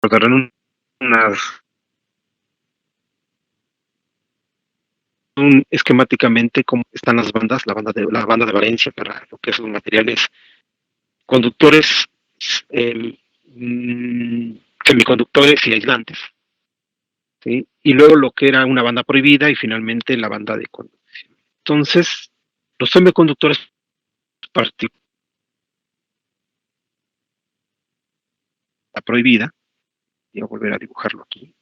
recordarán unas esquemáticamente cómo están las bandas, la banda de valencia para lo que son materiales conductores, eh, semiconductores y aislantes, ¿sí? Y luego lo que era una banda prohibida y finalmente la banda de conducción. Entonces, los semiconductores particulares prohibida, voy a volver a dibujarlo aquí,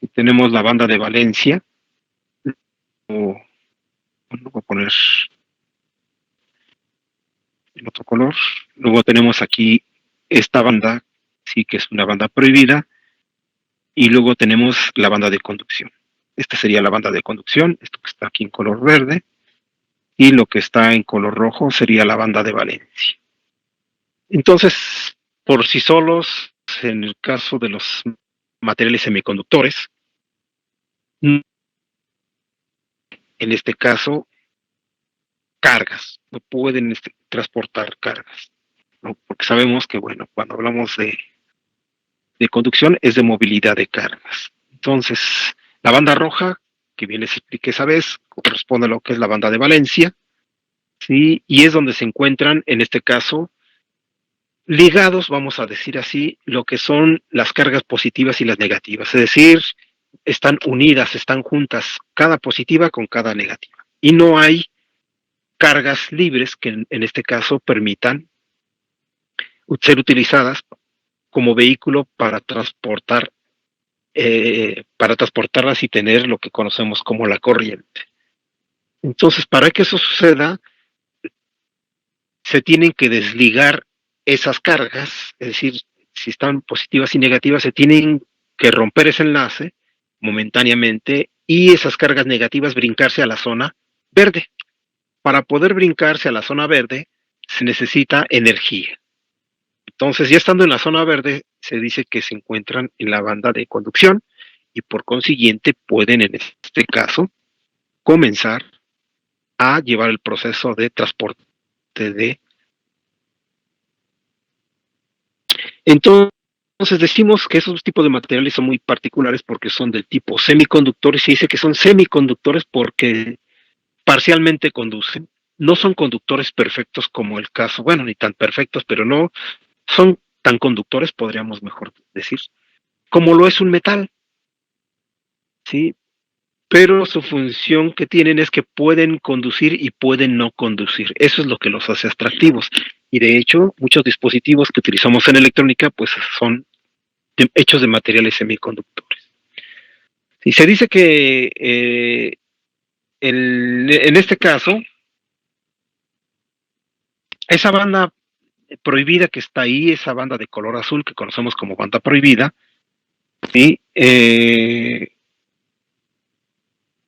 y tenemos la banda de valencia, o bueno, voy a poner el otro color, luego tenemos aquí esta banda, sí que es una banda prohibida, y luego tenemos la banda de conducción. Esta sería la banda de conducción, esto que está aquí en color verde, y lo que está en color rojo sería la banda de valencia. Entonces, por sí solos, en el caso de los materiales semiconductores, en este caso, cargas, no pueden transportar cargas, ¿no? Porque sabemos que, bueno, cuando hablamos de conducción es de movilidad de cargas. Entonces, la banda roja, que bien les expliqué esa vez, corresponde a lo que es la banda de valencia, ¿sí? Y es donde se encuentran, en este caso, ligados, vamos a decir así, lo que son las cargas positivas y las negativas, es decir, están unidas, están juntas, cada positiva con cada negativa. Y no hay cargas libres que en este caso permitan ser utilizadas como vehículo para transportarlas y tener lo que conocemos como la corriente. Entonces, para que eso suceda, se tienen que desligar esas cargas, es decir, si están positivas y negativas, se tienen que romper ese enlace momentáneamente y esas cargas negativas brincarse a la zona verde. Para poder brincarse a la zona verde, se necesita energía. Entonces, ya estando en la zona verde, se dice que se encuentran en la banda de conducción y por consiguiente pueden, en este caso, comenzar a llevar el proceso de transporte de... Entonces, decimos que esos tipos de materiales son muy particulares porque son del tipo semiconductores. Se dice que son semiconductores porque parcialmente conducen. No son conductores perfectos como el caso, bueno, ni tan perfectos, pero no son tan conductores, podríamos mejor decir, como lo es un metal, ¿sí? Pero su función que tienen es que pueden conducir y pueden no conducir. Eso es lo que los hace atractivos. Y de hecho, muchos dispositivos que utilizamos en electrónica, pues son hechos de materiales semiconductores. Y se dice que en este caso, esa banda prohibida que está ahí, esa banda de color azul que conocemos como banda prohibida, ¿sí?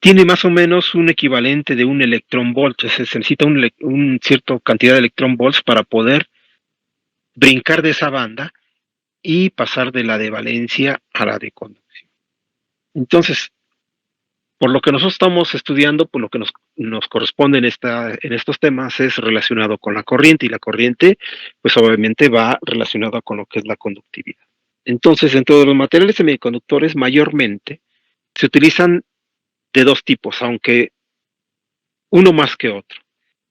Tiene más o menos un equivalente de un electrón volt, se necesita un cierta cantidad de electrón volts para poder brincar de esa banda y pasar de la de valencia a la de conducción. Entonces, por lo que nosotros estamos estudiando, por lo que nos corresponde en estos temas es relacionado con la corriente y la corriente, pues obviamente va relacionada con lo que es la conductividad. Entonces, dentro de los materiales semiconductores, mayormente se utilizan de dos tipos, aunque uno más que otro,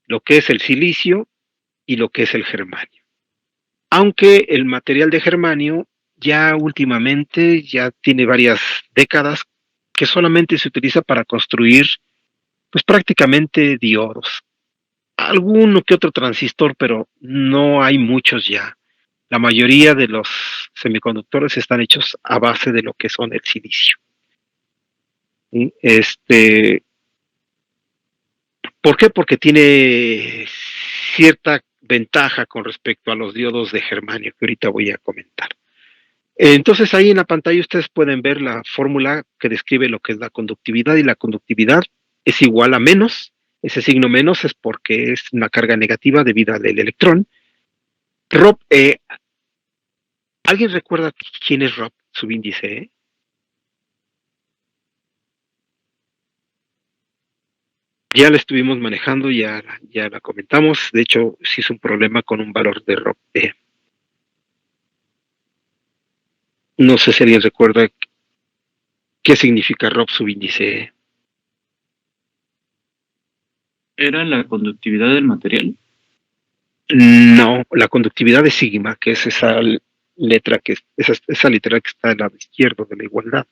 lo que es el silicio y lo que es el germanio. Aunque el material de germanio ya últimamente, ya tiene varias décadas, que solamente se utiliza para construir, pues prácticamente diodos. Alguno que otro transistor, pero no hay muchos ya. La mayoría de los semiconductores están hechos a base de lo que son el silicio. ¿Sí? ¿Por qué? Porque tiene cierta ventaja con respecto a los diodos de germanio, que ahorita voy a comentar. Entonces ahí en la pantalla ustedes pueden ver la fórmula que describe lo que es la conductividad, y la conductividad es igual a menos. Ese signo menos es porque es una carga negativa debido al electrón. Rob, ¿alguien recuerda quién es Rob, subíndice? Ya la estuvimos manejando, ya la comentamos. De hecho, sí es un problema con un valor de Rob. No sé si alguien recuerda qué significa Rob subíndice E. ¿Era la conductividad del material? No, la conductividad de sigma, que es esa letra esa literal que está al lado izquierdo de la igualdad.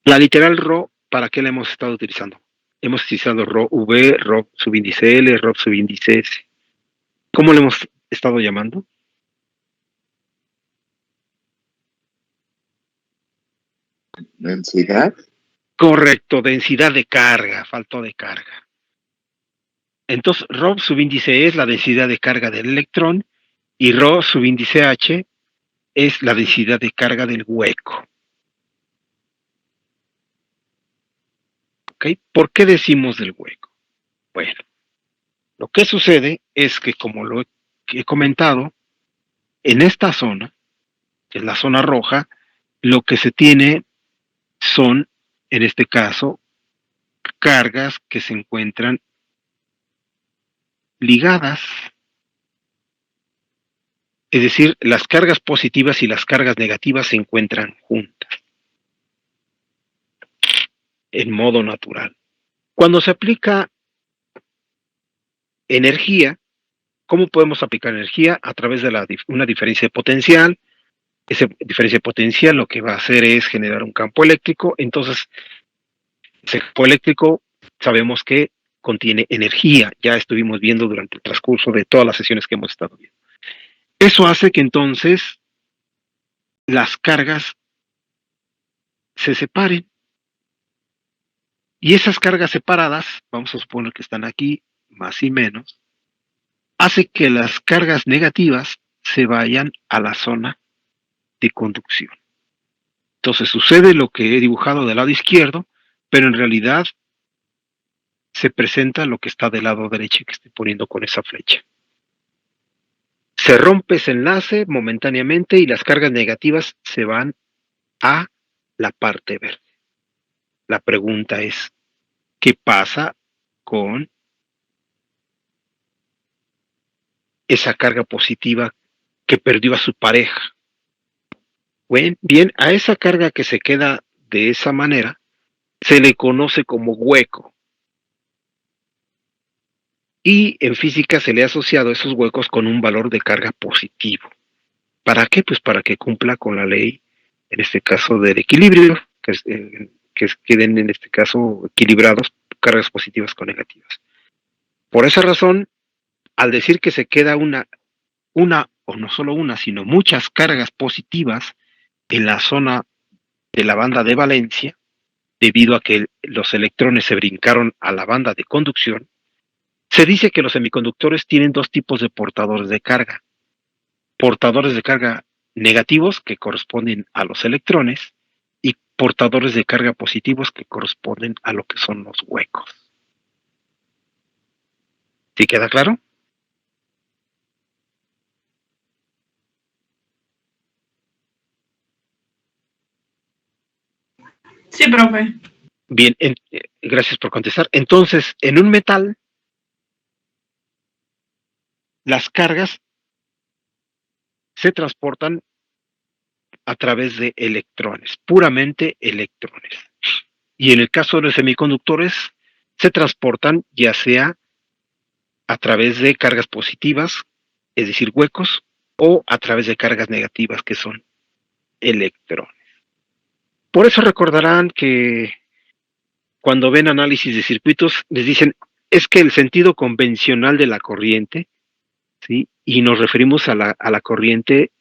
La literal Rho, ¿para qué la hemos estado utilizando? Hemos utilizado Rho V, Rho subíndice L, Rho subíndice S. ¿Cómo le hemos estado llamando? ¿Densidad? Correcto, densidad de carga, faltó de carga. Entonces, Rho subíndice E es la densidad de carga del electrón y Rho subíndice H es la densidad de carga del hueco. ¿Ok? ¿Por qué decimos del hueco? Bueno, lo que sucede es que, como lo he comentado, en esta zona, en la zona roja, lo que se tiene son, en este caso, cargas que se encuentran ligadas. Es decir, las cargas positivas y las cargas negativas se encuentran juntas, en modo natural. Cuando se aplica energía, ¿cómo podemos aplicar energía? A través de una diferencia de potencial. Esa diferencia de potencial lo que va a hacer es generar un campo eléctrico. Entonces, ese campo eléctrico sabemos que contiene energía. Ya estuvimos viendo durante el transcurso de todas las sesiones que hemos estado viendo. Eso hace que entonces las cargas se separen. Y esas cargas separadas, vamos a suponer que están aquí, más y menos, hace que las cargas negativas se vayan a la zona de conducción. Entonces sucede lo que he dibujado del lado izquierdo, pero en realidad se presenta lo que está del lado derecho que estoy poniendo con esa flecha. Se rompe ese enlace momentáneamente y las cargas negativas se van a la parte verde. La pregunta es, ¿qué pasa con esa carga positiva que perdió a su pareja? Bien, a esa carga que se queda de esa manera se le conoce como hueco. Y en física se le ha asociado a esos huecos con un valor de carga positivo. ¿Para qué? Pues para que cumpla con la ley, en este caso del equilibrio, que queden en este caso equilibrados cargas positivas con negativas. Por esa razón, al decir que se queda una o no solo una, sino muchas cargas positivas en la zona de la banda de valencia, debido a que los electrones se brincaron a la banda de conducción, se dice que los semiconductores tienen dos tipos de portadores de carga. Portadores de carga negativos, que corresponden a los electrones, y portadores de carga positivos, que corresponden a lo que son los huecos. ¿Sí queda claro? Sí, profe. Bien, gracias por contestar. Entonces, en un metal, las cargas se transportan a través de electrones, puramente electrones. Y en el caso de los semiconductores, se transportan ya sea a través de cargas positivas, es decir, huecos, o a través de cargas negativas, que son electrones. Por eso recordarán que cuando ven análisis de circuitos, les dicen, es que el sentido convencional de la corriente, ¿sí? Y nos referimos a la corriente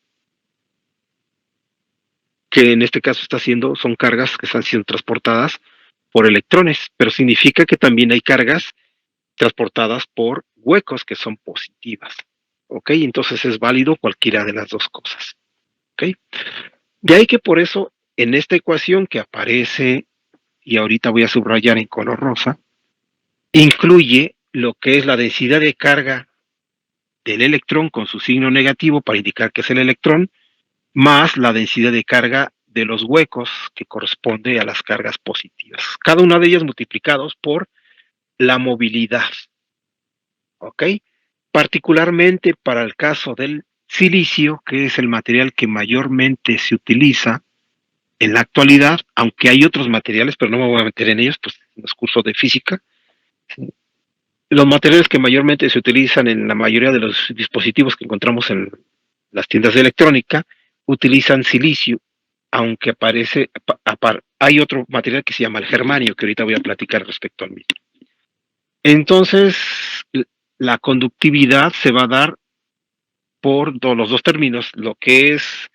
que en este caso son cargas que están siendo transportadas por electrones, pero significa que también hay cargas transportadas por huecos que son positivas. ¿Ok? Entonces es válido cualquiera de las dos cosas. ¿Ok? De ahí que por eso en esta ecuación que aparece, y ahorita voy a subrayar en color rosa, incluye lo que es la densidad de carga del electrón con su signo negativo para indicar que es el electrón, más la densidad de carga de los huecos que corresponde a las cargas positivas. Cada una de ellas multiplicados por la movilidad. ¿Ok? particularmente para el caso del silicio, que es el material que mayormente se utiliza en la actualidad, aunque hay otros materiales, pero no me voy a meter en ellos, pues en los cursos de física. Los materiales que mayormente se utilizan en la mayoría de los dispositivos que encontramos en las tiendas de electrónica utilizan silicio, aunque hay otro material que se llama el germanio, que ahorita voy a platicar respecto al mismo. Entonces, la conductividad se va a dar por los dos términos, lo que es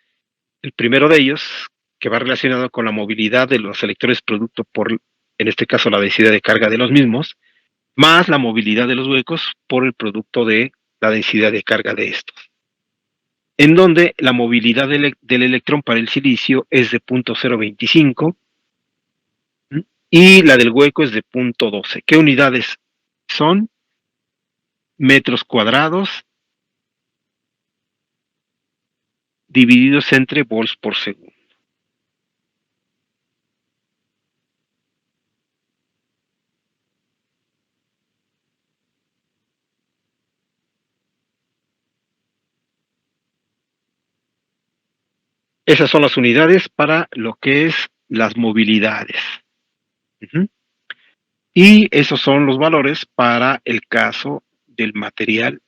el primero de ellos, que va relacionado con la movilidad de los electrones producto por, en este caso, la densidad de carga de los mismos, más la movilidad de los huecos por el producto de la densidad de carga de estos. En donde la movilidad del electrón para el silicio es de 0.025 y la del hueco es de 0.12. ¿Qué unidades son? Metros cuadrados divididos entre volts por segundo. Esas son las unidades para lo que es las movilidades. Y esos son los valores para el caso del material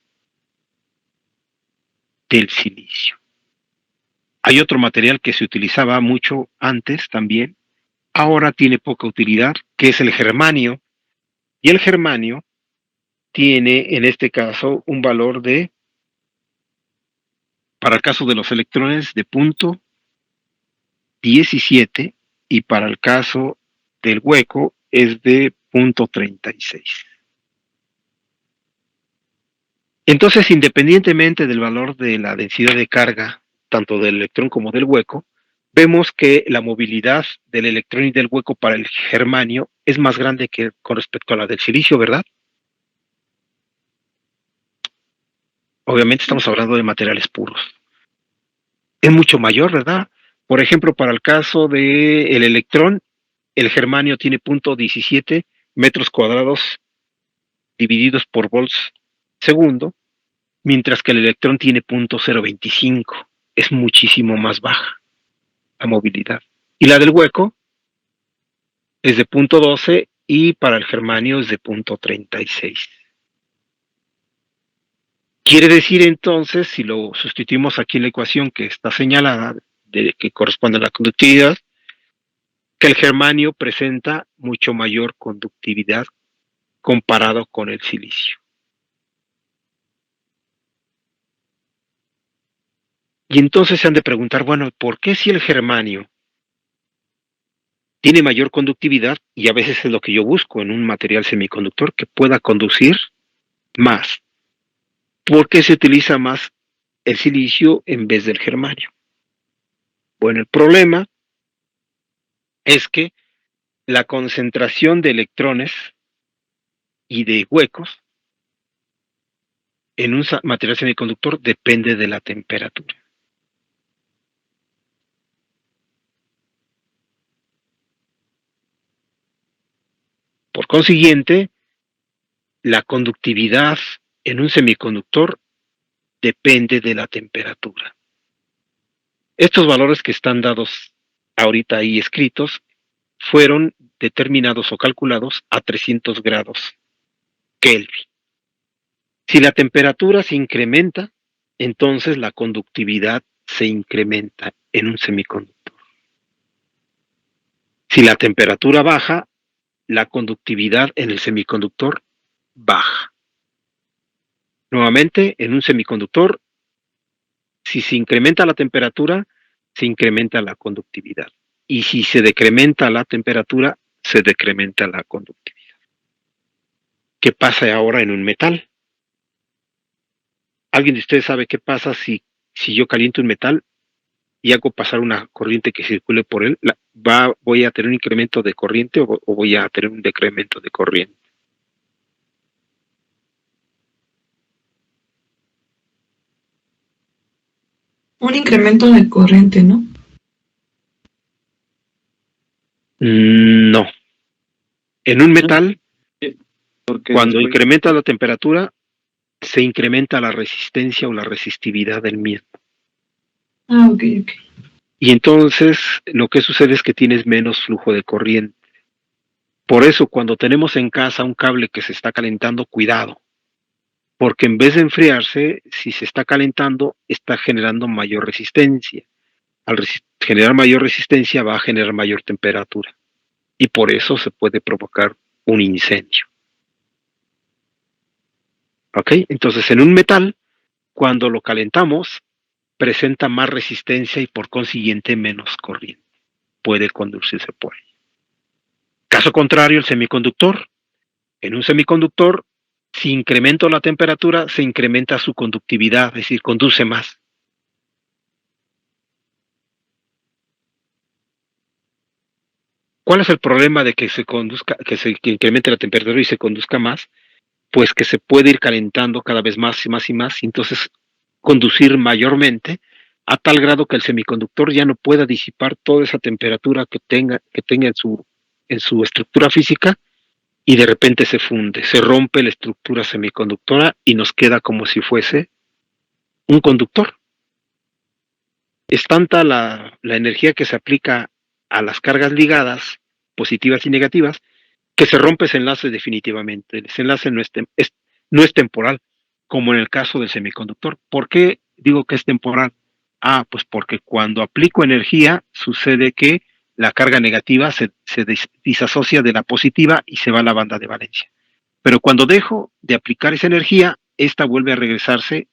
del silicio. Hay otro material que se utilizaba mucho antes también, ahora tiene poca utilidad, que es el germanio. Y el germanio tiene en este caso un valor de, para el caso de los electrones, de 0.17 y para el caso del hueco es de 0.36. Entonces, independientemente del valor de la densidad de carga, tanto del electrón como del hueco, vemos que la movilidad del electrón y del hueco para el germanio es más grande que con respecto a la del silicio, ¿verdad? Obviamente estamos hablando de materiales puros. Es mucho mayor, ¿verdad? Por ejemplo, para el caso del electrón, el germanio tiene 0.17 metros cuadrados divididos por volts segundo, mientras que el electrón tiene 0.025. Es muchísimo más baja la movilidad. Y la del hueco es de 0.12 y para el germanio es de 0.36. Quiere decir entonces, si lo sustituimos aquí en la ecuación que está señalada, que corresponde a la conductividad, que el germanio presenta mucho mayor conductividad comparado con el silicio. Y entonces se han de preguntar, bueno, ¿por qué si el germanio tiene mayor conductividad, y a veces es lo que yo busco en un material semiconductor, que pueda conducir más? ¿Por qué se utiliza más el silicio en vez del germanio? Bueno, el problema es que la concentración de electrones y de huecos en un material semiconductor depende de la temperatura. Por consiguiente, la conductividad en un semiconductor depende de la temperatura. Estos valores que están dados ahorita ahí escritos fueron determinados o calculados a 300 grados Kelvin. Si la temperatura se incrementa, entonces la conductividad se incrementa en un semiconductor. Si la temperatura baja, la conductividad en el semiconductor baja. Nuevamente, en un semiconductor, si se incrementa la temperatura, se incrementa la conductividad. Y si se decrementa la temperatura, se decrementa la conductividad. ¿Qué pasa ahora en un metal? ¿Alguien de ustedes sabe qué pasa si yo caliento un metal y hago pasar una corriente que circule por él? ¿Voy a tener un incremento de corriente o voy a tener un decremento de corriente? Un incremento de corriente, ¿no? No. En un metal, Porque cuando incrementa la temperatura, se incrementa la resistencia o la resistividad del mismo. Ah, ok. Y entonces lo que sucede es que tienes menos flujo de corriente. Por eso cuando tenemos en casa un cable que se está calentando, cuidado, porque en vez de enfriarse, si se está calentando, está generando mayor resistencia. Al generar mayor resistencia va a generar mayor temperatura y por eso se puede provocar un incendio. ¿Ok? Entonces en un metal, cuando lo calentamos, presenta más resistencia y por consiguiente menos corriente. Puede conducirse por él. Caso contrario, el semiconductor. En un semiconductor, si incremento la temperatura, se incrementa su conductividad, es decir, conduce más. ¿Cuál es el problema de que se conduzca, que incremente la temperatura y se conduzca más? Pues que se puede ir calentando cada vez más y más y más, y entonces conducir mayormente a tal grado que el semiconductor ya no pueda disipar toda esa temperatura que tenga en su estructura física y de repente se funde, se rompe la estructura semiconductora y nos queda como si fuese un conductor. Es tanta la energía que se aplica a las cargas ligadas, positivas y negativas, que se rompe ese enlace definitivamente. Ese enlace no es temporal, como en el caso del semiconductor. ¿Por qué digo que es temporal? Ah, pues porque cuando aplico energía sucede que la carga negativa se disasocia de la positiva y se va a la banda de valencia. Pero cuando dejo de aplicar esa energía, esta vuelve a regresarse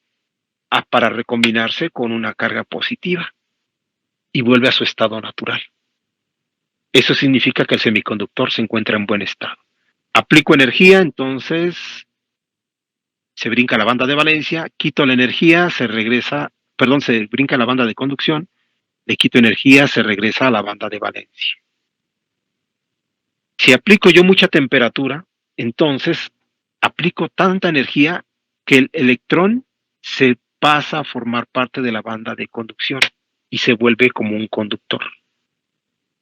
para recombinarse con una carga positiva y vuelve a su estado natural. Eso significa que el semiconductor se encuentra en buen estado. Aplico energía, entonces se brinca la banda de valencia, quito la energía, se brinca la banda de conducción, le quito energía, se regresa a la banda de valencia. Si aplico yo mucha temperatura, entonces aplico tanta energía que el electrón se pasa a formar parte de la banda de conducción y se vuelve como un conductor.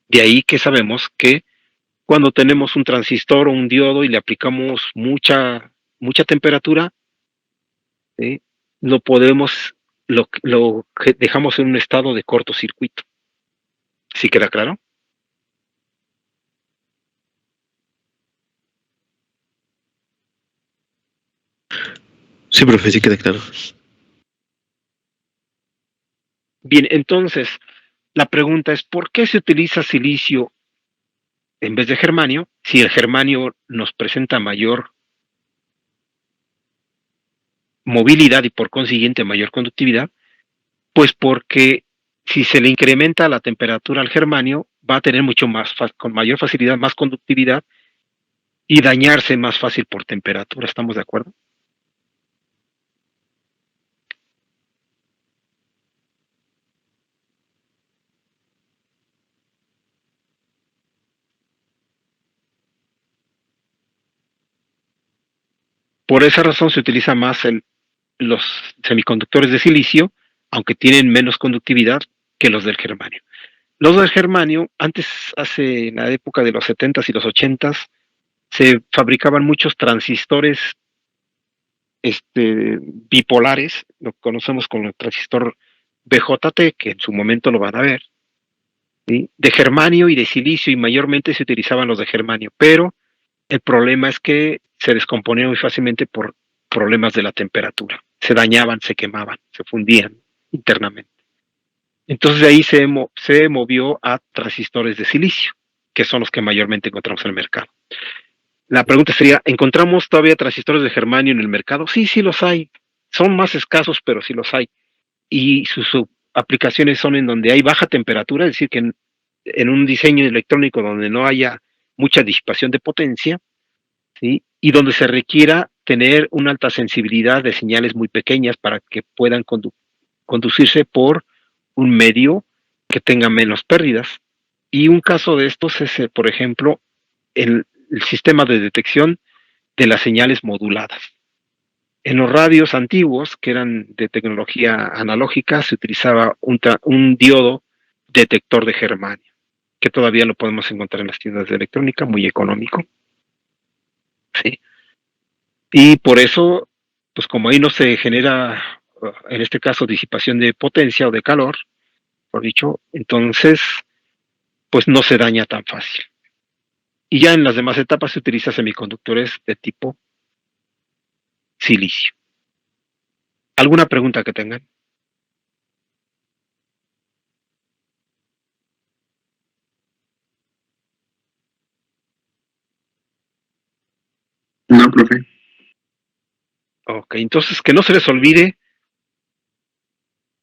De ahí que sabemos que cuando tenemos un transistor o un diodo y le aplicamos mucha temperatura, ¿sí? lo podemos, lo dejamos en un estado de cortocircuito. ¿Sí queda claro? Sí, profe, sí queda claro. Bien, entonces, la pregunta es, ¿por qué se utiliza silicio en vez de germanio? Si el germanio nos presenta mayor movilidad y por consiguiente mayor conductividad, pues porque si se le incrementa la temperatura al germanio, va a tener con mayor facilidad, más conductividad y dañarse más fácil por temperatura. ¿Estamos de acuerdo? Por esa razón se utiliza más los semiconductores de silicio, aunque tienen menos conductividad que los del germanio. Los del germanio, en la época de los 70s y los 80s, se fabricaban muchos transistores bipolares, lo conocemos como el transistor BJT, que en su momento lo van a ver, ¿sí? De germanio y de silicio, y mayormente se utilizaban los de germanio, pero el problema es que se descomponían muy fácilmente por problemas de la temperatura, se dañaban, se quemaban, se fundían internamente. Entonces de ahí se movió a transistores de silicio, que son los que mayormente encontramos en el mercado. La pregunta sería, ¿encontramos todavía transistores de germanio en el mercado? Sí, sí los hay. Son más escasos, pero sí los hay. Y sus aplicaciones son en donde hay baja temperatura, es decir, que en un diseño electrónico donde no haya mucha disipación de potencia, ¿sí? Y donde se requiera tener una alta sensibilidad de señales muy pequeñas para que puedan conducirse por un medio que tenga menos pérdidas. Y un caso de estos es, por ejemplo, el sistema de detección de las señales moduladas. En los radios antiguos, que eran de tecnología analógica, se utilizaba un diodo detector de germanio, que todavía lo podemos encontrar en las tiendas de electrónica, muy económico. ¿Sí? Y por eso pues como ahí no se genera, en este caso, disipación de potencia o de calor, por dicho, entonces, pues no se daña tan fácil. Y ya en las demás etapas se utilizan semiconductores de tipo silicio. ¿Alguna pregunta que tengan? No, profe. Ok, entonces que no se les olvide,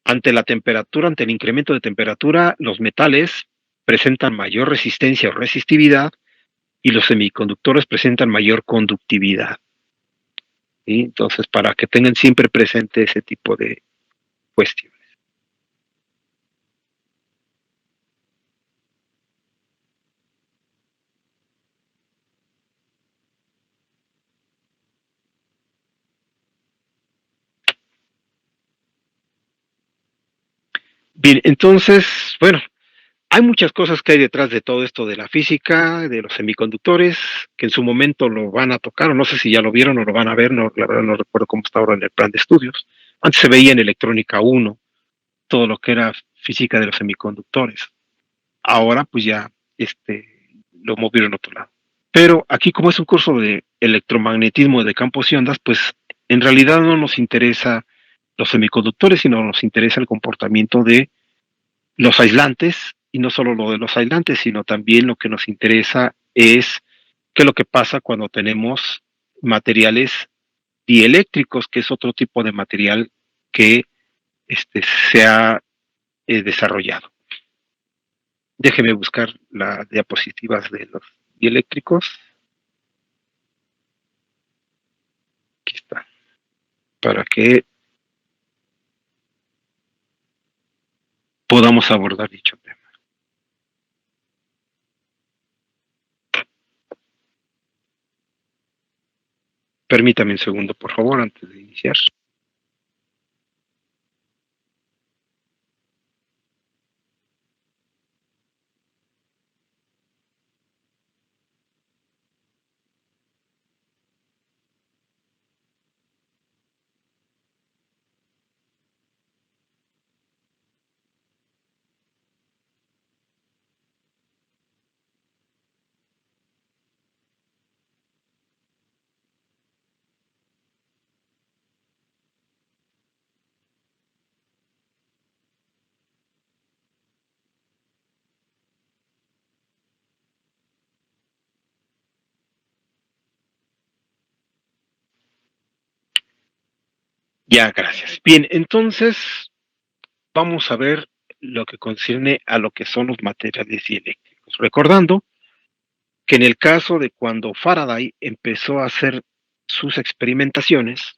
ante la temperatura, ante el incremento de temperatura, los metales presentan mayor resistencia o resistividad y los semiconductores presentan mayor conductividad. ¿Sí? Entonces, para que tengan siempre presente ese tipo de cuestiones. Bien, entonces, bueno, hay muchas cosas que hay detrás de todo esto de la física, de los semiconductores, que en su momento lo van a tocar, o no sé si ya lo vieron o lo van a ver, no, la verdad no recuerdo cómo está ahora en el plan de estudios. Antes se veía en electrónica 1 todo lo que era física de los semiconductores. Ahora pues ya lo movieron a otro lado. Pero aquí como es un curso de electromagnetismo de campos y ondas, pues en realidad no nos interesa los semiconductores, sino nos interesa el comportamiento de los aislantes, y no solo lo de los aislantes, sino también lo que nos interesa es qué es lo que pasa cuando tenemos materiales dieléctricos, que es otro tipo de material que se ha desarrollado. Déjeme buscar las diapositivas de los dieléctricos. Aquí está. Para que podamos abordar dicho tema. Permítame un segundo, por favor, antes de iniciar. Ya, gracias. Bien, entonces vamos a ver lo que concierne a lo que son los materiales dieléctricos. Recordando que en el caso de cuando Faraday empezó a hacer sus experimentaciones,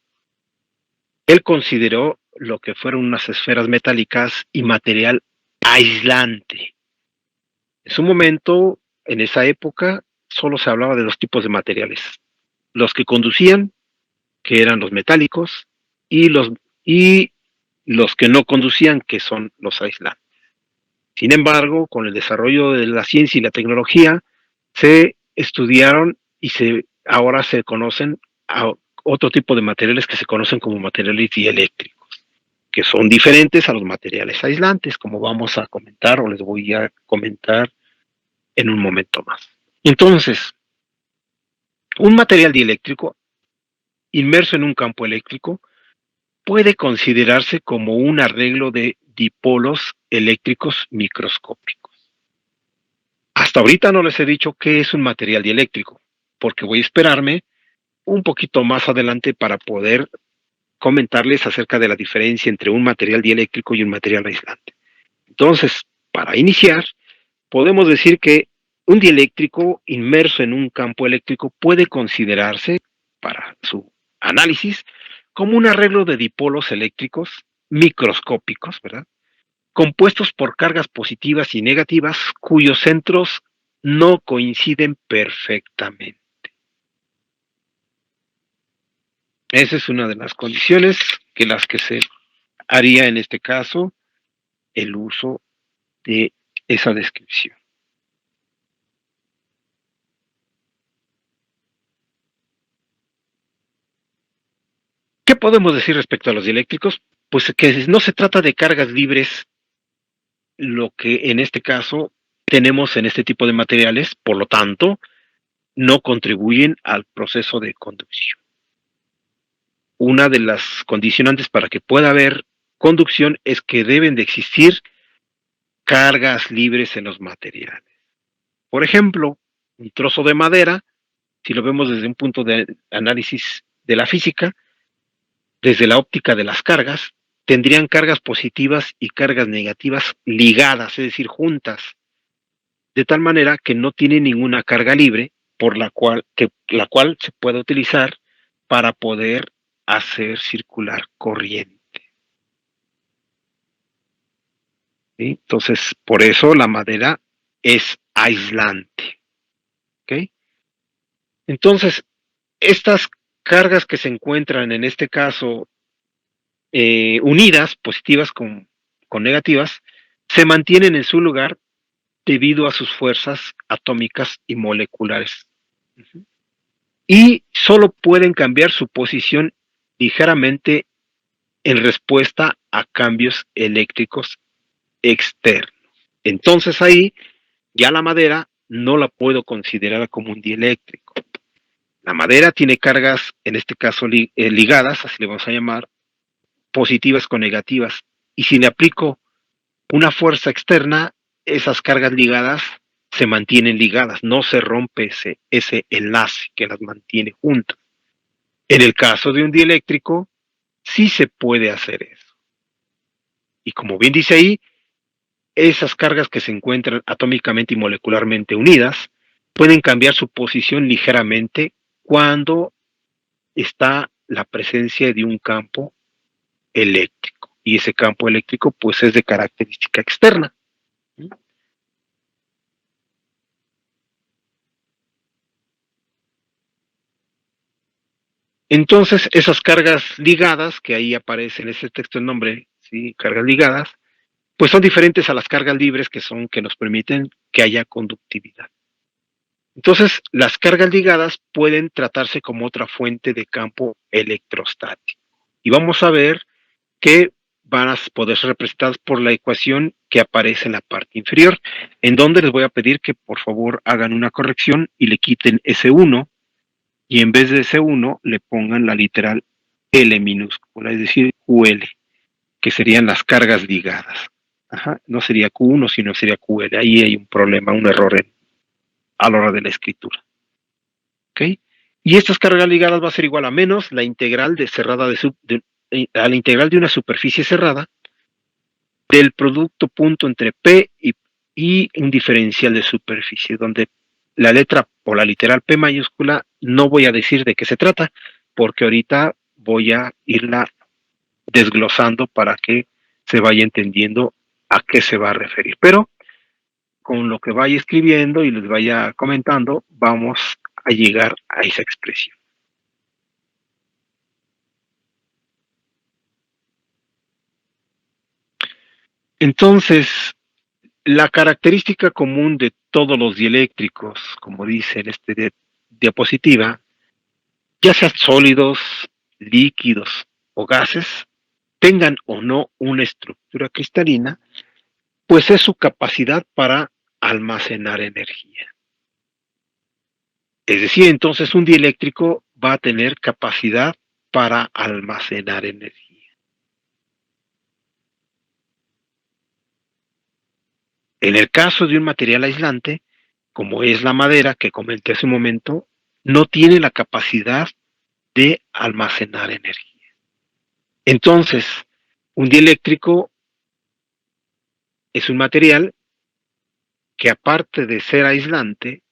él consideró lo que fueron unas esferas metálicas y material aislante. En su momento, en esa época, solo se hablaba de dos tipos de materiales: los que conducían, que eran los metálicos, y y los que no conducían, que son los aislantes. Sin embargo, con el desarrollo de la ciencia y la tecnología, se estudiaron y ahora se conocen a otro tipo de materiales que se conocen como materiales dieléctricos, que son diferentes a los materiales aislantes, como vamos a comentar o les voy a comentar en un momento más. Entonces, un material dieléctrico inmerso en un campo eléctrico puede considerarse como un arreglo de dipolos eléctricos microscópicos. Hasta ahorita no les he dicho qué es un material dieléctrico, porque voy a esperarme un poquito más adelante para poder comentarles acerca de la diferencia entre un material dieléctrico y un material aislante. Entonces, para iniciar, podemos decir que un dieléctrico inmerso en un campo eléctrico puede considerarse, para su análisis, como un arreglo de dipolos eléctricos microscópicos, ¿verdad? Compuestos por cargas positivas y negativas cuyos centros no coinciden perfectamente. Esa es una de las condiciones que se haría en este caso el uso de esa descripción. ¿Qué podemos decir respecto a los dieléctricos? Pues que no se trata de cargas libres, lo que en este caso tenemos en este tipo de materiales, por lo tanto, no contribuyen al proceso de conducción. Una de las condicionantes para que pueda haber conducción es que deben de existir cargas libres en los materiales. Por ejemplo, un trozo de madera, si lo vemos desde un punto de análisis de la física, desde la óptica de las cargas, tendrían cargas positivas y cargas negativas ligadas, es decir, juntas, de tal manera que no tiene ninguna carga libre por la cual se pueda utilizar para poder hacer circular corriente. ¿Sí? Entonces, por eso la madera es aislante. ¿Okay? Entonces, estas cargas que se encuentran en este caso unidas, positivas con negativas, se mantienen en su lugar debido a sus fuerzas atómicas y moleculares. Y solo pueden cambiar su posición ligeramente en respuesta a cambios eléctricos externos. Entonces ahí ya la madera no la puedo considerar como un dieléctrico. La madera tiene cargas, en este caso ligadas, así le vamos a llamar, positivas con negativas. Y si le aplico una fuerza externa, esas cargas ligadas se mantienen ligadas, no se rompe ese enlace que las mantiene juntas. En el caso de un dieléctrico, sí se puede hacer eso. Y como bien dice ahí, esas cargas que se encuentran atómicamente y molecularmente unidas pueden cambiar su posición ligeramente cuando está la presencia de un campo eléctrico. Y ese campo eléctrico pues es de característica externa. Entonces, esas cargas ligadas, que ahí aparece en ese texto el nombre, ¿sí? Cargas ligadas, pues son diferentes a las cargas libres que nos permiten que haya conductividad. Entonces, las cargas ligadas pueden tratarse como otra fuente de campo electrostático. Y vamos a ver que van a poder ser representadas por la ecuación que aparece en la parte inferior, en donde les voy a pedir que por favor hagan una corrección y le quiten ese 1, y en vez de ese 1 le pongan la literal L minúscula, es decir, QL, que serían las cargas ligadas. Ajá, no sería Q1, sino sería QL. Ahí hay un problema, un error a la hora de la escritura. ¿Okay? Y estas cargas ligadas va a ser igual a menos la integral a la integral de una superficie cerrada del producto punto entre P y un diferencial de superficie, donde la letra o la literal P mayúscula no voy a decir de qué se trata, porque ahorita voy a irla desglosando para que se vaya entendiendo a qué se va a referir. Pero con lo que vaya escribiendo y les vaya comentando, vamos a llegar a esa expresión. Entonces, la característica común de todos los dieléctricos, como dice en esta diapositiva, ya sean sólidos, líquidos o gases, tengan o no una estructura cristalina, pues es su capacidad para almacenar energía. Es decir, entonces un dieléctrico va a tener capacidad para almacenar energía. En el caso de un material aislante, como es la madera que comenté hace un momento, no tiene la capacidad de almacenar energía. Entonces, un dieléctrico es un material que aparte de ser aislante,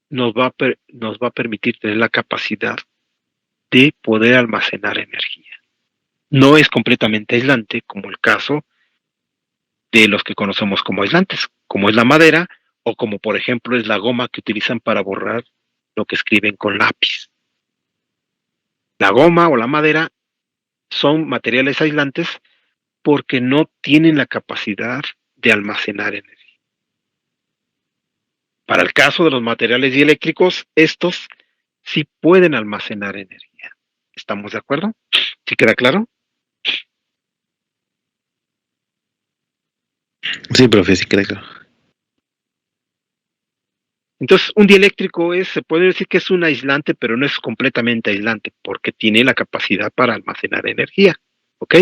nos va a permitir tener la capacidad de poder almacenar energía. No es completamente aislante, como el caso de los que conocemos como aislantes, como es la madera o como por ejemplo es la goma que utilizan para borrar lo que escriben con lápiz. La goma o la madera son materiales aislantes porque no tienen la capacidad de almacenar energía. Para el caso de los materiales dieléctricos, estos sí pueden almacenar energía. ¿Estamos de acuerdo? ¿Sí queda claro? Sí, profe, sí queda claro. Entonces, un dieléctrico se puede decir que es un aislante, pero no es completamente aislante, porque tiene la capacidad para almacenar energía, ¿ok?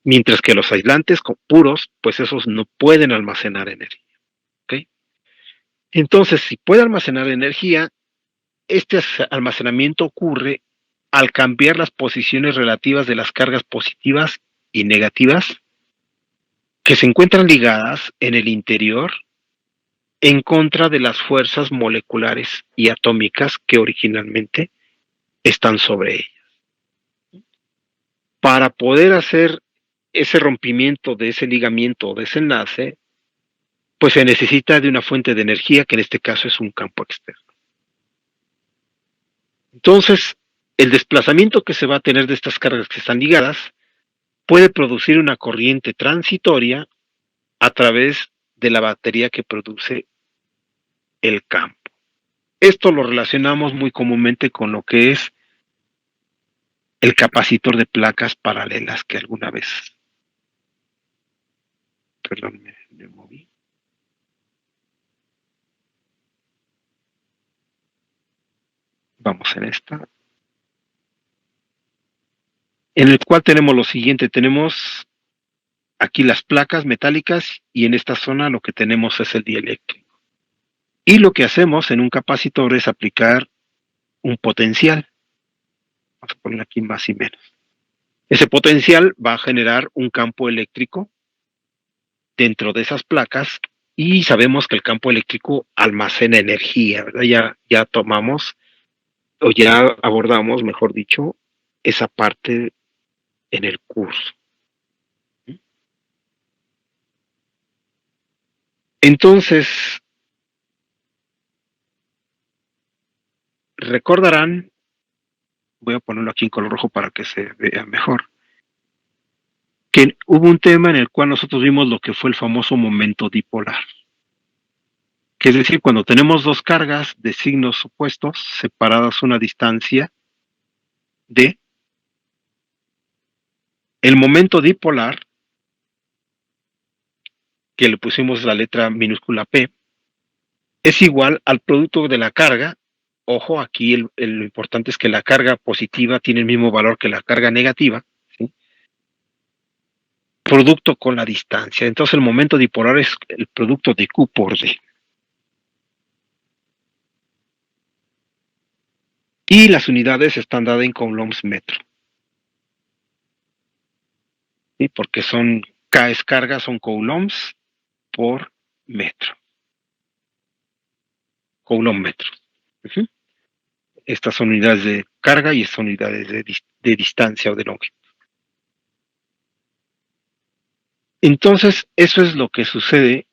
Mientras que los aislantes puros, pues esos no pueden almacenar energía, ¿ok? Entonces, si puede almacenar energía, este almacenamiento ocurre al cambiar las posiciones relativas de las cargas positivas y negativas que se encuentran ligadas en el interior en contra de las fuerzas moleculares y atómicas que originalmente están sobre ellas. Para poder hacer ese rompimiento de ese ligamiento o de ese enlace, pues se necesita de una fuente de energía, que en este caso es un campo externo. Entonces, el desplazamiento que se va a tener de estas cargas que están ligadas puede producir una corriente transitoria a través de la batería que produce el campo. Esto lo relacionamos muy comúnmente con lo que es el capacitor de placas paralelas que alguna vez, perdón, me moví. Vamos en esta. En el cual tenemos lo siguiente, tenemos aquí las placas metálicas y en esta zona lo que tenemos es el dieléctrico. Y lo que hacemos en un capacitor es aplicar un potencial. Vamos a poner aquí más y menos. Ese potencial va a generar un campo eléctrico dentro de esas placas y sabemos que el campo eléctrico almacena energía, ¿verdad? Ya tomamos o ya abordamos, mejor dicho, esa parte en el curso. Entonces, recordarán, voy a ponerlo aquí en color rojo para que se vea mejor, que hubo un tema en el cual nosotros vimos lo que fue el famoso momento dipolar. Que es decir, cuando tenemos dos cargas de signos opuestos separadas una distancia d, el momento dipolar, que le pusimos la letra minúscula P, es igual al producto de la carga. Ojo, aquí lo importante es que la carga positiva tiene el mismo valor que la carga negativa, ¿sí? Producto con la distancia. Entonces el momento dipolar es el producto de Q por D. Y las unidades están dadas en coulombs metro. ¿Sí? Porque K es carga, son coulombs por metro. Coulomb metro. Uh-huh. Estas son unidades de carga y estas son unidades de distancia o de longitud. Entonces, eso es lo que sucede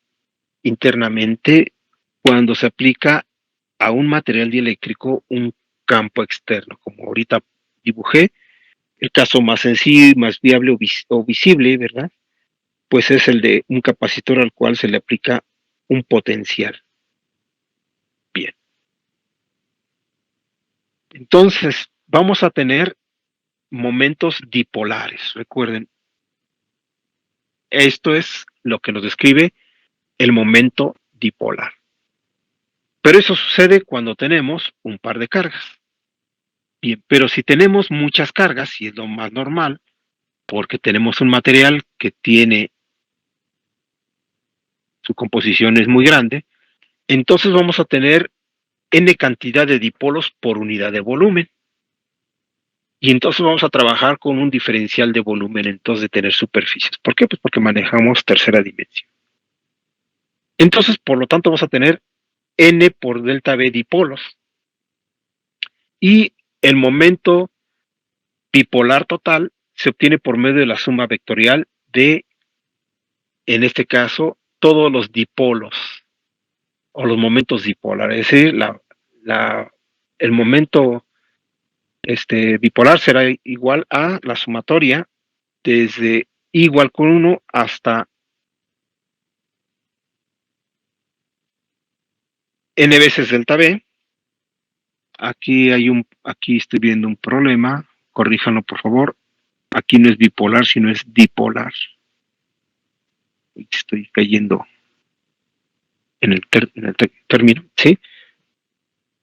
internamente cuando se aplica a un material dieléctrico un campo externo, como ahorita dibujé. El caso más sencillo, más viable o visible, ¿verdad? Pues es el de un capacitor al cual se le aplica un potencial. Bien. Entonces, vamos a tener momentos dipolares. Recuerden, esto es lo que nos describe el momento dipolar. Pero eso sucede cuando tenemos un par de cargas. Bien, pero si tenemos muchas cargas, y es lo más normal, porque tenemos un material que tiene su composición es muy grande, entonces vamos a tener n cantidad de dipolos por unidad de volumen. Y entonces vamos a trabajar con un diferencial de volumen, entonces de tener superficies. ¿Por qué? Pues porque manejamos tercera dimensión. Entonces, por lo tanto, vamos a tener n por delta b dipolos. Y el momento bipolar total se obtiene por medio de la suma vectorial de, en este caso, todos los dipolos o los momentos dipolares. Es decir, el momento bipolar será igual a la sumatoria desde I igual con 1 hasta n veces delta B. Aquí estoy viendo un problema, corríjanlo por favor. Aquí no es bipolar, sino es dipolar. Estoy cayendo en el término, ¿sí?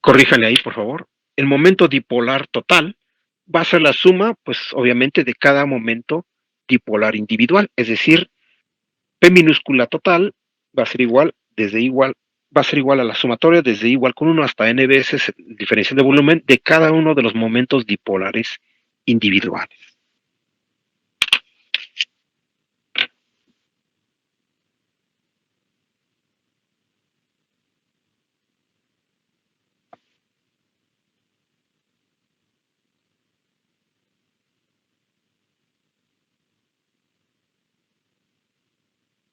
Corríjale ahí, por favor. El momento dipolar total va a ser la suma, pues obviamente, de cada momento dipolar individual. Es decir, P minúscula total va a ser igual, va a ser igual a la sumatoria desde igual con 1 hasta n veces el diferencial de volumen de cada uno de los momentos dipolares individuales.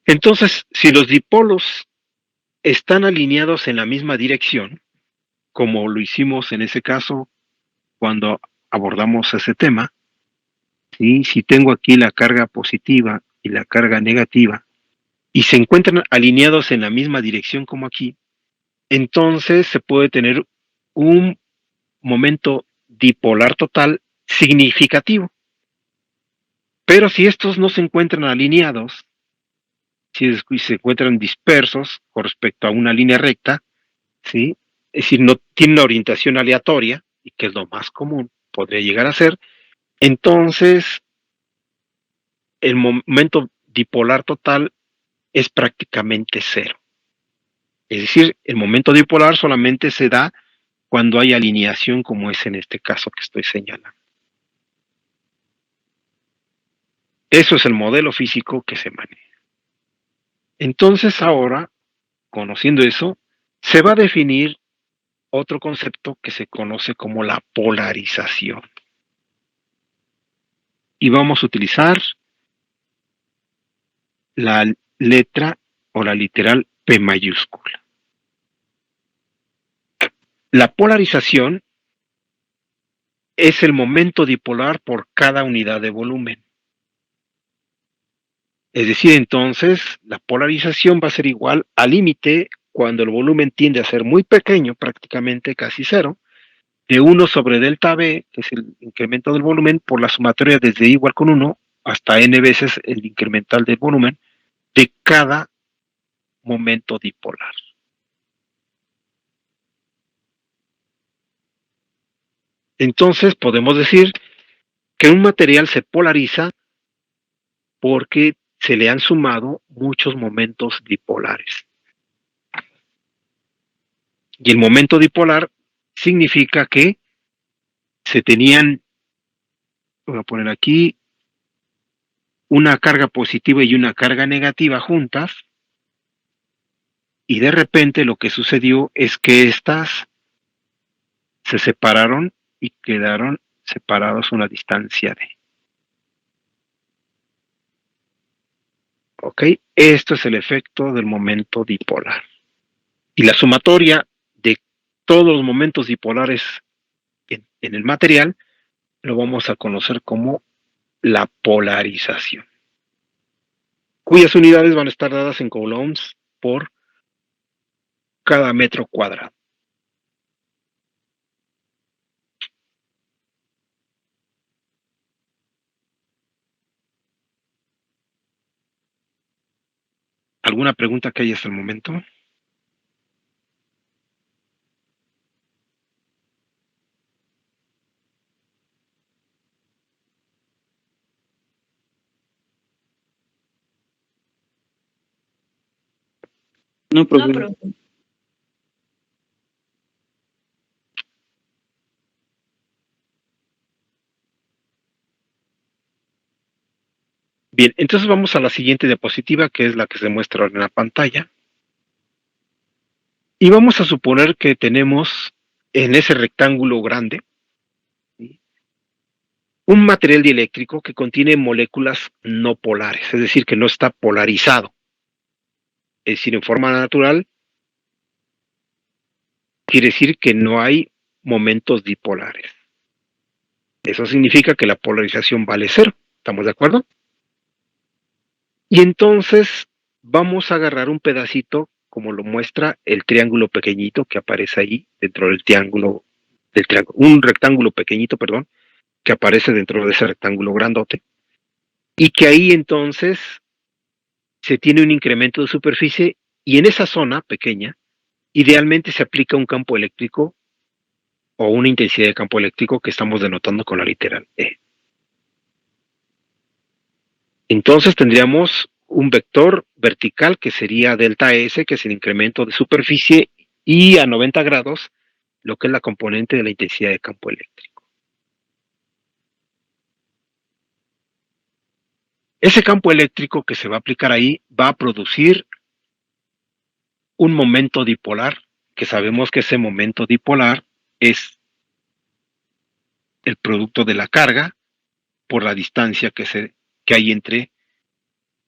Entonces, si los dipolos están alineados en la misma dirección, como lo hicimos en ese caso cuando abordamos ese tema, ¿sí? Si tengo aquí la carga positiva y la carga negativa y se encuentran alineados en la misma dirección como aquí, entonces se puede tener un momento dipolar total significativo. Pero si estos no se encuentran alineados, si se encuentran dispersos con respecto a una línea recta, ¿sí? Es decir, no tienen una orientación aleatoria, y que es lo más común, podría llegar a ser, entonces el momento dipolar total es prácticamente cero. Es decir, el momento dipolar solamente se da cuando hay alineación, como es en este caso que estoy señalando. Eso es el modelo físico que se maneja. Entonces ahora, conociendo eso, se va a definir otro concepto que se conoce como la polarización. Y vamos a utilizar la letra o la literal P mayúscula. La polarización es el momento dipolar por cada unidad de volumen. Es decir, entonces, la polarización va a ser igual al límite cuando el volumen tiende a ser muy pequeño, prácticamente casi cero, de 1 sobre delta B, que es el incremento del volumen, por la sumatoria desde igual con 1 hasta n veces el incremental del volumen de cada momento dipolar. Entonces, podemos decir que un material se polariza porque se le han sumado muchos momentos dipolares. Y el momento dipolar significa que se tenían, voy a poner aquí, una carga positiva y una carga negativa juntas, y de repente lo que sucedió es que estas se separaron y quedaron separados a una distancia de. ¿Ok? Esto es el efecto del momento dipolar. Y la sumatoria de todos los momentos dipolares en el material lo vamos a conocer como la polarización, cuyas unidades van a estar dadas en coulombs por cada metro cuadrado. ¿Alguna pregunta que hay hasta el momento? No, profe. No, profe. Bien, entonces vamos a la siguiente diapositiva, que es la que se muestra ahora en la pantalla. Y vamos a suponer que tenemos en ese rectángulo grande, ¿sí?, un material dieléctrico que contiene moléculas no polares, es decir, que no está polarizado. Es decir, en forma natural, quiere decir que no hay momentos dipolares. Eso significa que la polarización vale cero. ¿Estamos de acuerdo? Y entonces vamos a agarrar un pedacito, como lo muestra el triángulo pequeñito que aparece ahí dentro del triángulo, un rectángulo pequeñito, perdón, que aparece dentro de ese rectángulo grandote, y que ahí entonces se tiene un incremento de superficie, y en esa zona pequeña, idealmente se aplica un campo eléctrico o una intensidad de campo eléctrico que estamos denotando con la literal E. Entonces tendríamos un vector vertical que sería delta S, que es el incremento de superficie, y a 90 grados, lo que es la componente de la intensidad de campo eléctrico. Ese campo eléctrico que se va a aplicar ahí va a producir un momento dipolar, que sabemos que ese momento dipolar es el producto de la carga por la distancia que hay entre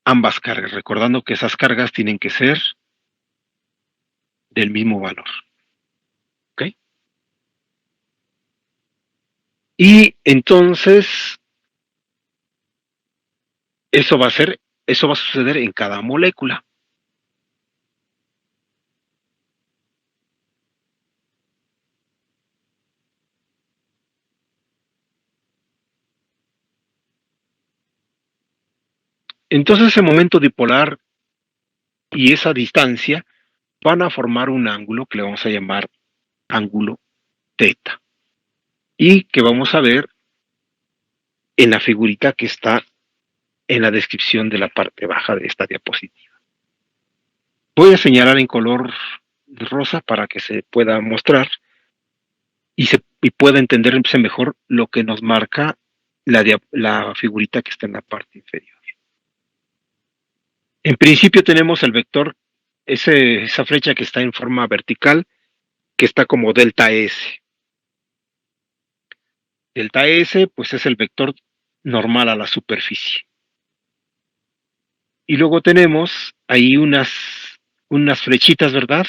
ambas cargas, recordando que esas cargas tienen que ser del mismo valor. ¿Ok? Y entonces eso va a suceder en cada molécula. Entonces ese momento dipolar y esa distancia van a formar un ángulo que le vamos a llamar ángulo teta, y que vamos a ver en la figurita que está en la descripción de la parte baja de esta diapositiva. Voy a señalar en color rosa para que se pueda mostrar y pueda entenderse mejor lo que nos marca la figurita que está en la parte inferior. En principio tenemos el vector, esa flecha que está en forma vertical, que está como delta S. Delta S, pues es el vector normal a la superficie. Y luego tenemos ahí unas flechitas, ¿verdad?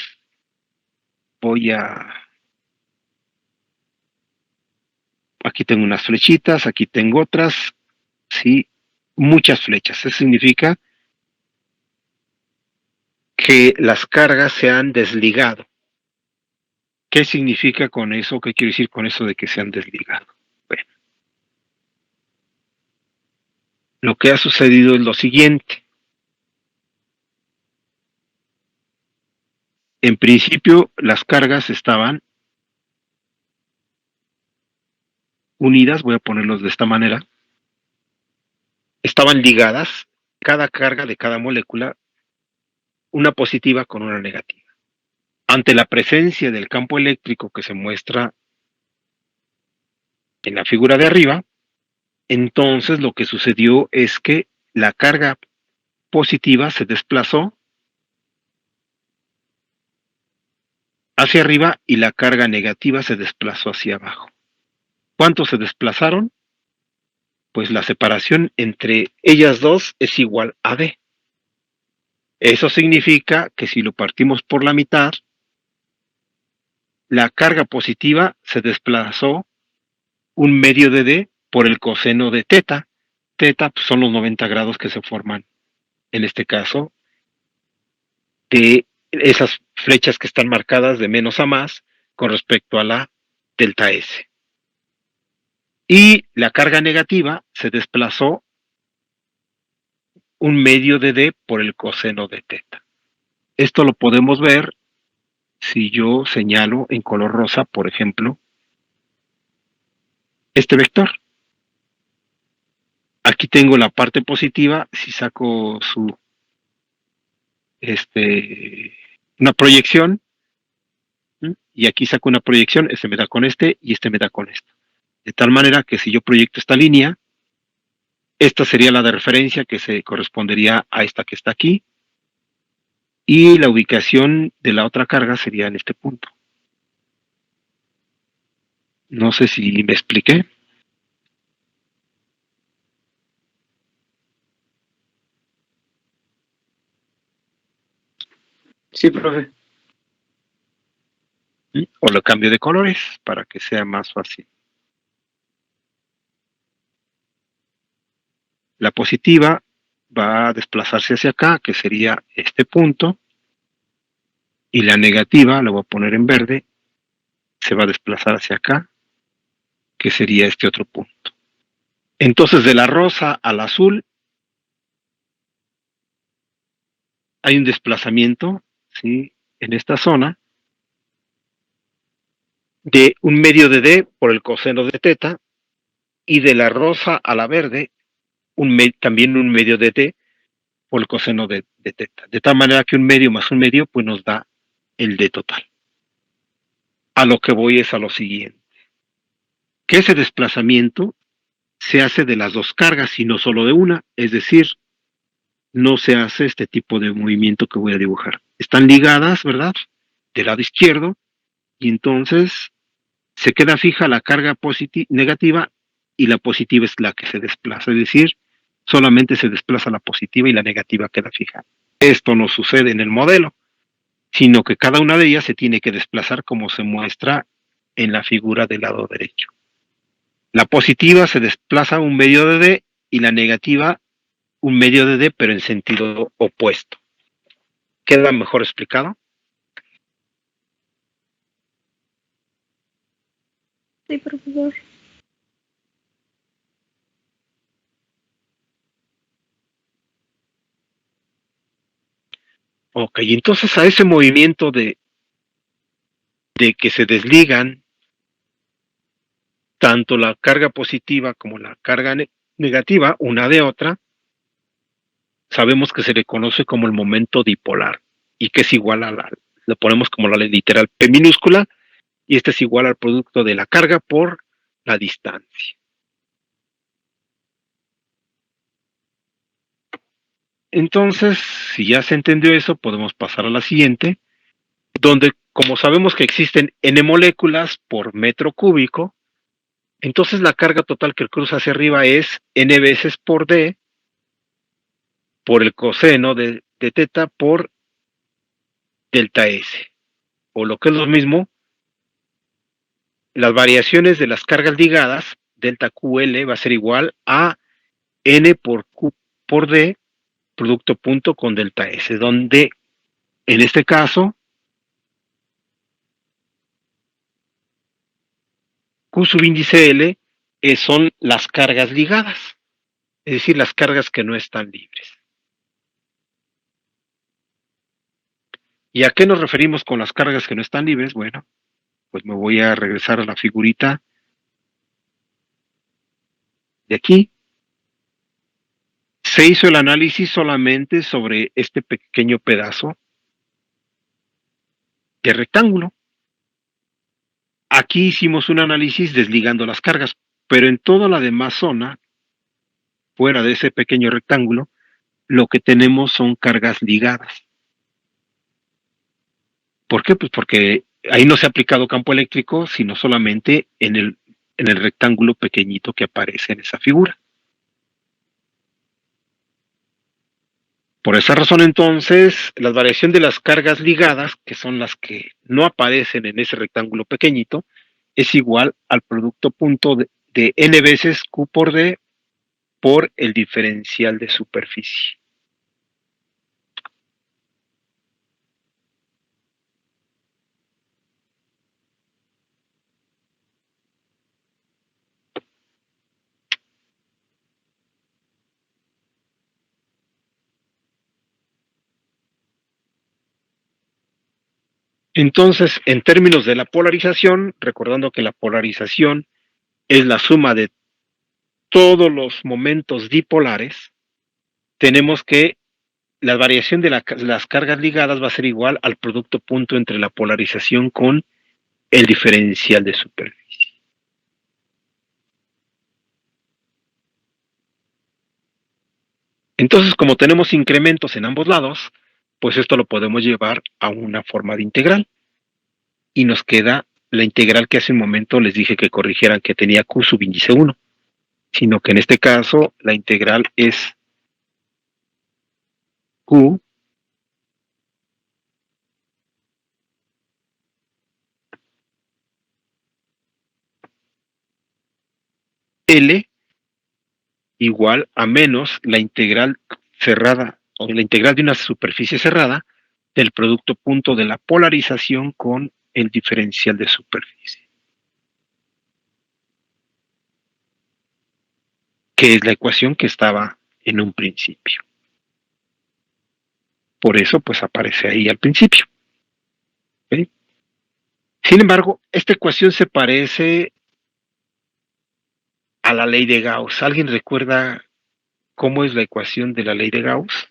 Aquí tengo unas flechitas, aquí tengo otras, sí, muchas flechas. Eso significa que las cargas se han desligado. ¿Qué significa con eso? ¿Qué quiero decir con eso de que se han desligado? Bueno, lo que ha sucedido es lo siguiente. En principio, las cargas estaban unidas, voy a ponerlos de esta manera, estaban ligadas, cada carga de cada molécula, una positiva con una negativa. Ante la presencia del campo eléctrico que se muestra en la figura de arriba, entonces lo que sucedió es que la carga positiva se desplazó hacia arriba y la carga negativa se desplazó hacia abajo. ¿Cuántos se desplazaron? Pues la separación entre ellas dos es igual a D. Eso significa que si lo partimos por la mitad, la carga positiva se desplazó un medio de D por el coseno de teta. Teta pues, son los 90 grados que se forman, en este caso, de esas flechas que están marcadas de menos a más con respecto a la delta S. Y la carga negativa se desplazó un medio de D por el coseno de teta. Esto lo podemos ver si yo señalo en color rosa, por ejemplo, este vector. Aquí tengo la parte positiva, si saco una proyección, y aquí saco una proyección, este me da con este y este me da con esto. De tal manera que si yo proyecto esta línea, esta sería la de referencia que se correspondería a esta que está aquí, y la ubicación de la otra carga sería en este punto. No sé si me expliqué. Sí, profe. O lo cambio de colores para que sea más fácil. La positiva va a desplazarse hacia acá, que sería este punto, y la negativa, la voy a poner en verde, se va a desplazar hacia acá, que sería este otro punto. Entonces, de la rosa al azul hay un desplazamiento, ¿sí?, en esta zona de un medio de D por el coseno de teta, y de la rosa a la verde también un medio de D por el coseno de teta. De tal manera que un medio más un medio pues nos da el D total. A lo que voy es a lo siguiente, que ese desplazamiento se hace de las dos cargas y no solo de una, es decir, no se hace este tipo de movimiento que voy a dibujar. Están ligadas, ¿verdad?, del lado izquierdo, y entonces se queda fija la carga negativa y la positiva es la que se desplaza, es decir, solamente se desplaza la positiva y la negativa queda fija. Esto no sucede en el modelo, sino que cada una de ellas se tiene que desplazar como se muestra en la figura del lado derecho. La positiva se desplaza un medio de D y la negativa un medio de D, pero en sentido opuesto. ¿Queda mejor explicado? Sí, profesor. Ok, entonces a ese movimiento de que se desligan tanto la carga positiva como la carga negativa, una de otra, sabemos que se le conoce como el momento dipolar, y que es igual lo ponemos como la literal P minúscula, y este es igual al producto de la carga por la distancia. Entonces, si ya se entendió eso, podemos pasar a la siguiente, donde como sabemos que existen n moléculas por metro cúbico, entonces la carga total que cruza hacia arriba es n veces por D por el coseno de teta por delta S, o lo que es lo mismo, las variaciones de las cargas ligadas, delta QL va a ser igual a N por Q por D, producto punto con delta S, donde en este caso Q subíndice L son las cargas ligadas, es decir, las cargas que no están libres. ¿Y a qué nos referimos con las cargas que no están libres? Bueno, pues me voy a regresar a la figurita de aquí. Se hizo el análisis solamente sobre este pequeño pedazo de rectángulo. Aquí hicimos un análisis desligando las cargas, pero en toda la demás zona, fuera de ese pequeño rectángulo, lo que tenemos son cargas ligadas. ¿Por qué? Pues porque ahí no se ha aplicado campo eléctrico, sino solamente en el rectángulo pequeñito que aparece en esa figura. Por esa razón, entonces, la variación de las cargas ligadas, que son las que no aparecen en ese rectángulo pequeñito, es igual al producto punto de n veces Q por D por el diferencial de superficie. Entonces, en términos de la polarización, recordando que la polarización es la suma de todos los momentos dipolares, tenemos que la variación de las cargas ligadas va a ser igual al producto punto entre la polarización con el diferencial de superficie. Entonces, como tenemos incrementos en ambos lados, pues esto lo podemos llevar a una forma de integral. Y nos queda la integral que hace un momento les dije que corrigieran, que tenía Q subíndice 1, sino que en este caso la integral es Q L igual a menos la integral cerrada, o la integral de una superficie cerrada, del producto punto de la polarización con el diferencial de superficie. que es la ecuación que estaba en un principio. Por eso, pues aparece ahí al principio. ¿Okay? Sin embargo, esta ecuación se parece a la ley de Gauss. ¿Alguien recuerda cómo es la ecuación de la ley de Gauss?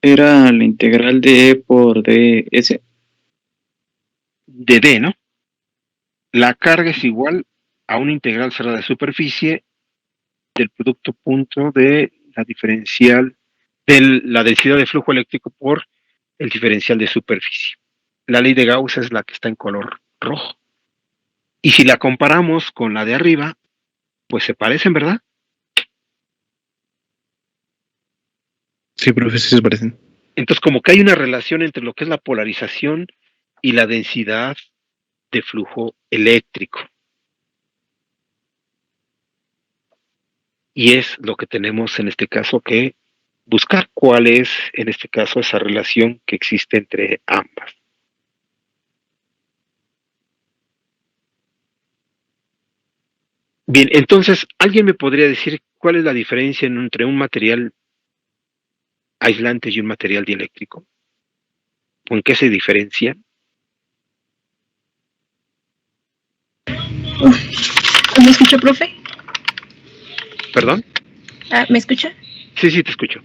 Era la integral de E por ds. De D, ¿no? La carga es igual a una integral cerrada de superficie del producto punto de la diferencial de la densidad de flujo eléctrico por el diferencial de superficie. La ley de Gauss es la que está en color rojo. Y si la comparamos con la de arriba, pues se parecen, ¿verdad? Sí, profe, sí se parecen. Entonces, como que hay una relación entre lo que es la polarización y la densidad de flujo eléctrico. Y es lo que tenemos en este caso que buscar cuál es, en este caso, esa relación que existe entre ambas. Bien, entonces, ¿alguien me podría decir cuál es la diferencia entre un material aislante y un material dieléctrico? ¿En qué se diferencian? ¿Me escucha, profe? ¿Perdón? ¿Me escucha? Sí, sí, te escucho.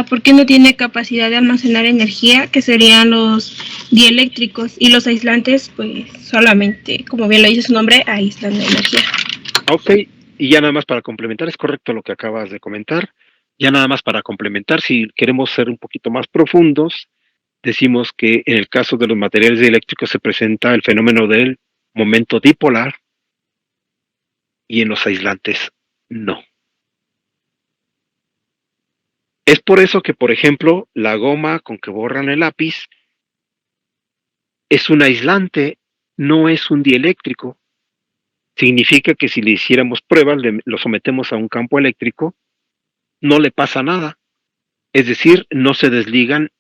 Porque no tiene capacidad de almacenar energía, que serían los dieléctricos, y los aislantes, pues solamente, como bien lo dice su nombre, aíslan la energía. Ok, y ya nada más para complementar, es correcto lo que acabas de comentar. Ya nada más para complementar, si queremos ser un poquito más profundos, decimos que en el caso de los materiales dieléctricos se presenta el fenómeno del momento dipolar y en los aislantes no. Es por eso que, por ejemplo, la goma con que borran el lápiz es un aislante, no es un dieléctrico. Significa que si le hiciéramos pruebas, lo sometemos a un campo eléctrico, no le pasa nada. Es decir, no se desligan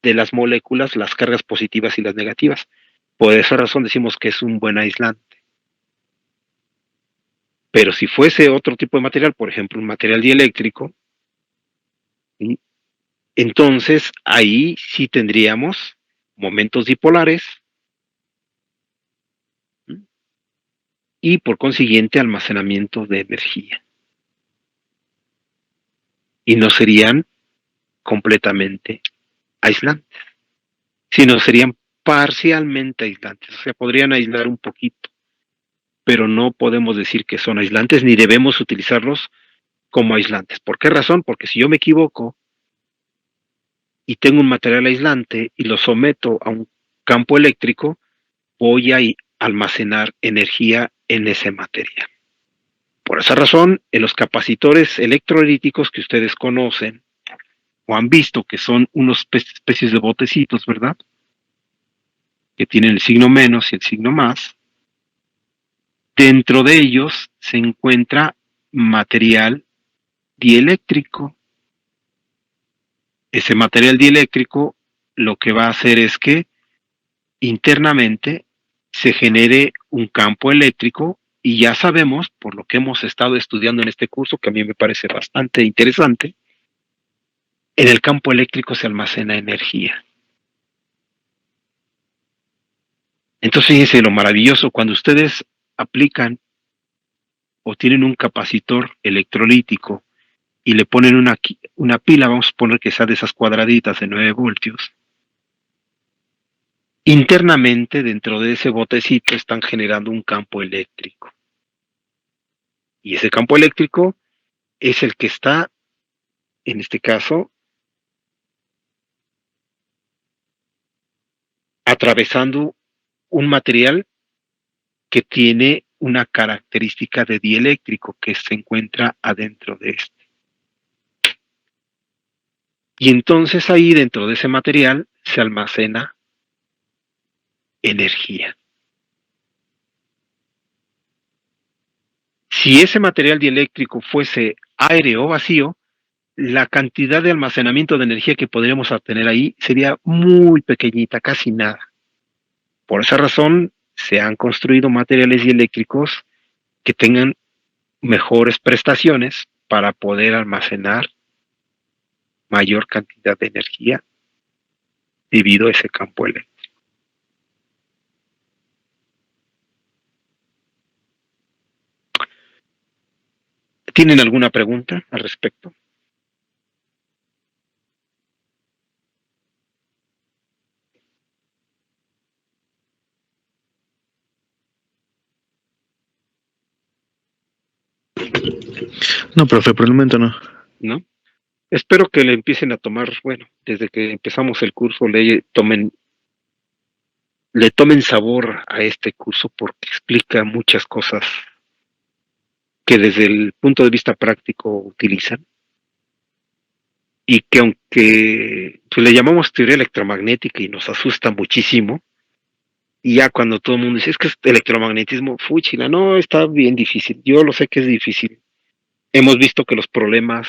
de las moléculas las cargas positivas y las negativas. Por esa razón decimos que es un buen aislante. Pero si fuese otro tipo de material, por ejemplo, un material dieléctrico, entonces ahí sí tendríamos momentos dipolares y por consiguiente almacenamiento de energía. Y no serían completamente aislantes, sino serían parcialmente aislantes. O sea, podrían aislar un poquito, pero no podemos decir que son aislantes ni debemos utilizarlos como aislantes. ¿Por qué razón? Porque si yo me equivoco y tengo un material aislante y lo someto a un campo eléctrico, voy a almacenar energía en ese material. Por esa razón, en los capacitores electrolíticos que ustedes conocen o han visto, que son unas especies de botecitos, ¿verdad? Que tienen el signo menos y el signo más, dentro de ellos se encuentra material dieléctrico. Ese material dieléctrico lo que va a hacer es que internamente se genere un campo eléctrico y ya sabemos, por lo que hemos estado estudiando en este curso, que a mí me parece bastante interesante, en el campo eléctrico se almacena energía. Entonces fíjense lo maravilloso, cuando ustedes aplican o tienen un capacitor electrolítico y le ponen una pila, vamos a poner que sea de esas cuadraditas de 9 voltios, internamente dentro de ese botecito están generando un campo eléctrico. Y ese campo eléctrico es el que está, en este caso, atravesando un material que tiene una característica de dieléctrico que se encuentra adentro de este. Y entonces ahí dentro de ese material se almacena energía. Si ese material dieléctrico fuese aire o vacío, la cantidad de almacenamiento de energía que podríamos obtener ahí sería muy pequeñita, casi nada. Por esa razón, se han construido materiales dieléctricos que tengan mejores prestaciones para poder almacenar mayor cantidad de energía debido a ese campo eléctrico. ¿Tienen alguna pregunta al respecto? No, profe, por el momento no. ¿No? Espero que le empiecen a tomar, bueno, desde que empezamos el curso le tomen sabor a este curso porque explica muchas cosas que desde el punto de vista práctico utilizan y que aunque pues, le llamamos teoría electromagnética y nos asusta muchísimo, y ya cuando todo el mundo dice, es que es electromagnetismo, fúchila, no, está bien difícil, yo lo sé que es difícil. Hemos visto que los problemas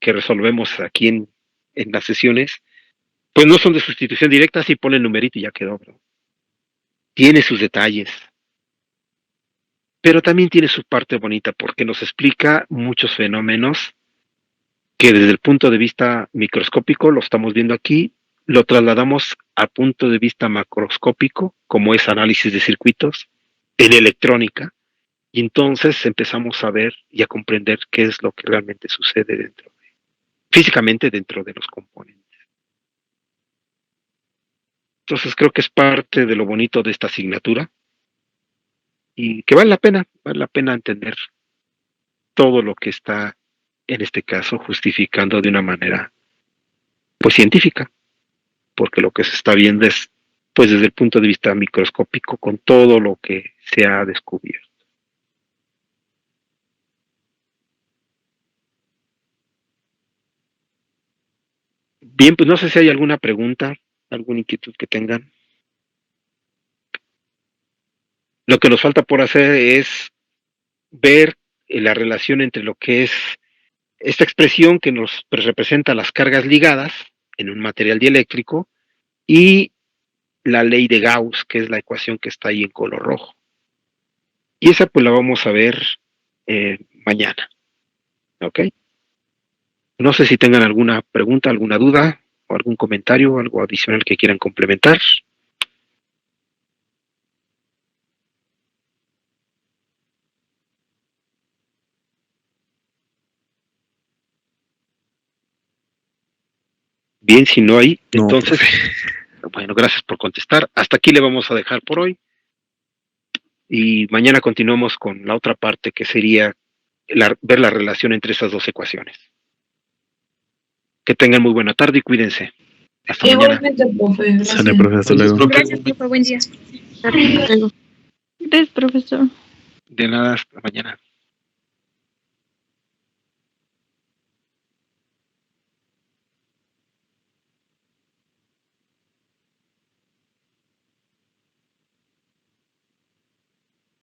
que resolvemos aquí en las sesiones, pues no son de sustitución directa, si pone el numerito y ya quedó, bro. Tiene sus detalles, pero también tiene su parte bonita porque nos explica muchos fenómenos que desde el punto de vista microscópico, lo estamos viendo aquí, lo trasladamos al punto de vista macroscópico, como es análisis de circuitos, en electrónica, y entonces empezamos a ver y a comprender qué es lo que realmente sucede físicamente dentro de los componentes. Entonces creo que es parte de lo bonito de esta asignatura y que vale la pena entender todo lo que está, en este caso, justificando de una manera, pues, científica, porque lo que se está viendo es, pues, desde el punto de vista microscópico, con todo lo que se ha descubierto. Bien, pues no sé si hay alguna pregunta, alguna inquietud que tengan. Lo que nos falta por hacer es ver la relación entre lo que es esta expresión que nos representa las cargas ligadas en un material dieléctrico y la ley de Gauss, que es la ecuación que está ahí en color rojo. Y esa pues la vamos a ver mañana. ¿Ok? No sé si tengan alguna pregunta, alguna duda o algún comentario, algo adicional que quieran complementar. Bien, si no hay, No, entonces, profe. bueno, gracias por contestar. Hasta aquí le vamos a dejar por hoy. Y mañana continuamos con la otra parte que sería ver la relación entre esas dos ecuaciones. Que tengan muy buena tarde y cuídense. Hasta mañana. Igualmente, profe. Gracias. Sale, profe, hasta luego. Gracias, profe. Buen día. Gracias, profesor. De nada, hasta mañana.